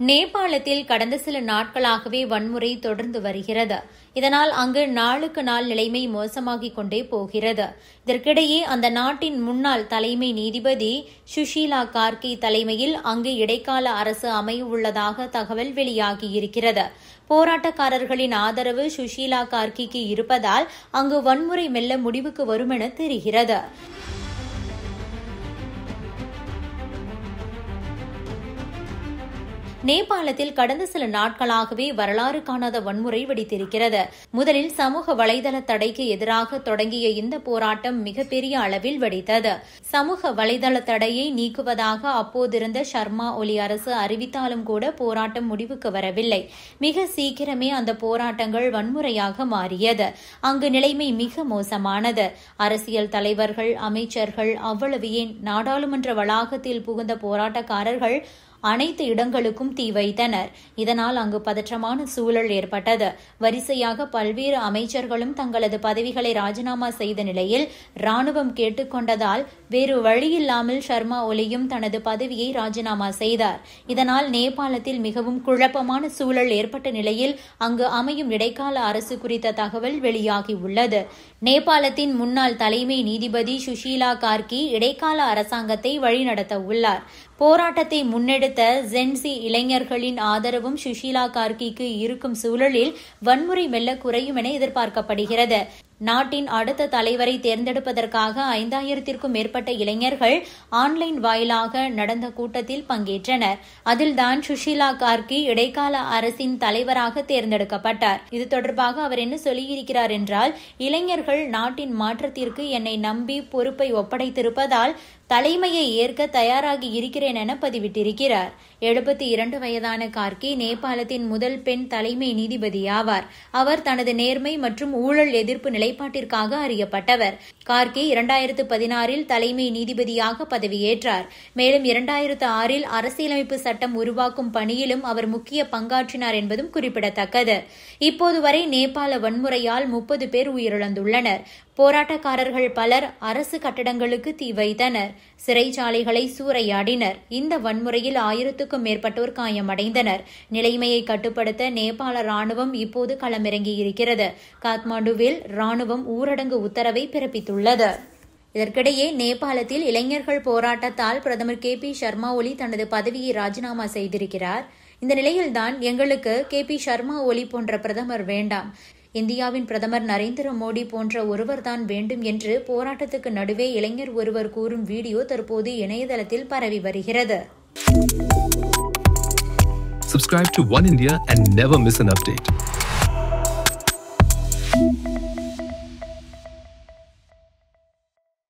நேபாளத்தில் கடந்த சில நாட்களாகவே வன்முறை தொடர்ந்து வருகிறது. இதனால் அங்கு நாளுக்கு நாள் நிலைமை மோசமாகிக் கொண்டே போகிறது. இதற்கிடையே அந்த நாட்டின் முன்னாள் தலைமை நீதிபதி சுஷீலா கார்கி தலைமையில் அங்கு இடைக்கால அரசு அமையவுள்ளதாக தகவல் வெளியாகியிருக்கிறது. போராட்டக்காரர்களின் ஆதரவு சுஷீலா கார்கிக்கு இருப்பதால் அங்கு வன்முறை மெல்ல முடிவுக்கு வரும் என தெரிகிறது. நேபாளத்தில் கடந்த சில நாட்களாகவே வரலாறு காணாத வன்முறை வெடித்திருக்கிறது. முதலில் சமூக வலைதள தடைக்கு எதிராக தொடங்கிய இந்த போராட்டம் மிகப்பெரிய அளவில் வெடித்தது. சமூக வலைதள தடையை நீக்குவதாக அப்போதிருந்த சர்மா ஒலி அரசு அறிவித்தாலும் கூட போராட்டம் முடிவுக்கு வரவில்லை. மிக சீக்கிரமே அந்த போராட்டங்கள் வன்முறையாக மாறியது. அங்கு நிலைமை மிக மோசமானது. அரசியல் தலைவர்கள், அமைச்சர்கள், அவ்வளவு ஏன் நாடாளுமன்ற வளாகத்தில் புகுந்த போராட்டக்காரர்கள் அனைத்து இடங்களுக்கும் தீ வைத்தனர். இதனால் அங்கு பதற்றமான சூழல் ஏற்பட்டது. வரிசையாக பல்வேறு அமைச்சர்களும் தங்களது பதவிகளை ராஜினாமா செய்த நிலையில் ராணுவம் கேட்டுக்கொண்டதால் வேறு வழியில்லாமல் சர்மா ஒலியும் தனது பதவியை ராஜினாமா செய்தார். இதனால் நேபாளத்தில் மிகவும் குழப்பமான சூழல் ஏற்பட்ட நிலையில் அங்கு அமையும் இடைக்கால அரசு குறித்த தகவல் வெளியாகியுள்ளது. நேபாளத்தின் முன்னாள் தலைமை நீதிபதி சுஷீலா கார்கி இடைக்கால அரசாங்கத்தை வழிநடத்த உள்ளார். போராட்டத்தை முன்னெடுத்த ஜென்சி இளைஞர்களின் ஆதரவும் சுஷீலா கார்கிக்கு இருக்கும் சூழலில் வன்முறை மெல்ல குறையும் என எதிர்பார்க்கப்படுகிறது. நாட்டின் அடுத்த தலைவரை தேர்ந்தெடுப்பதற்காக 5000த்திற்கும் மேற்பட்ட இளைஞர்கள் ஆன்லைன் வாயிலாக நடந்த கூட்டத்தில் பங்கேற்றனர். அதில்தான் சுஷீலா கார்கி இடைக்கால அரசின் தலைவராக தேர்ந்தெடுக்கப்பட்டார். இது தொடர்பாக அவர் என்ன சொல்லியிருக்கிறார் என்றால், இளைஞர்கள் நாட்டின் மாற்றத்திற்கு என்னை நம்பி பொறுப்பை ஒப்படைத்திருப்பதால் தலைமையை ஏற்க தயாராகி இருக்கிறேன் என பதிவிட்டிருக்கிறார். 72 வயதான கார்கி நேபாளத்தின் முதல் பெண் தலைமை நீதிபதியாவார். அவர் தனது நேர்மை மற்றும் ஊழல் எதிர்ப்பு நிலைப்பாட்டிற்காக அறியப்பட்டவர். கார்கி 2016இல் தலைமை நீதிபதியாக பதவியேற்றார். மேலும் 2006இல் அரசியலமைப்பு சட்டம் உருவாக்கும் பணியிலும் அவர் முக்கிய பங்காற்றினார் என்பதும் குறிப்பிடத்தக்கது. இப்போது வரை நேபாள வன்முறையால் 30 பேர் உயிரிழந்துள்ளனர். போராட்டக்காரர்கள் பலர் அரசு கட்டடங்களுக்கு தீ வைத்தனர், சிறைச்சாலைகளை சூறையாடினர். இந்த வன்முறையில் 1000க்கும் மேற்பட்டோர் காயமடைந்தனர். நிலைமையை கட்டுப்படுத்த நேபாள ராணுவம் இப்போது களமிறங்கியிருக்கிறது. காத்மாண்டுவில் ராணுவம் ஊரடங்கு உத்தரவை பிறப்பித்துள்ளது. இதற்கிடையே நேபாளத்தில் இளைஞர்கள் போராட்டத்தால் பிரதமர் KP சர்மா ஒலி தனது பதவியை ராஜினாமா செய்திருக்கிறார். இந்த நிலையில்தான் எங்களுக்கு KP சர்மா ஒலி போன்ற பிரதமர் வேண்டாம், இந்தியாவின் பிரதமர் நரேந்திர மோடி போன்ற ஒருவர்தான் வேண்டும் என்று போராட்டத்துக்கு நடுவே இளைஞர் ஒருவர் கூறும் வீடியோ தற்போது இணையதளத்தில் பரவி வருகிறது. Subscribe to One India and never miss an update.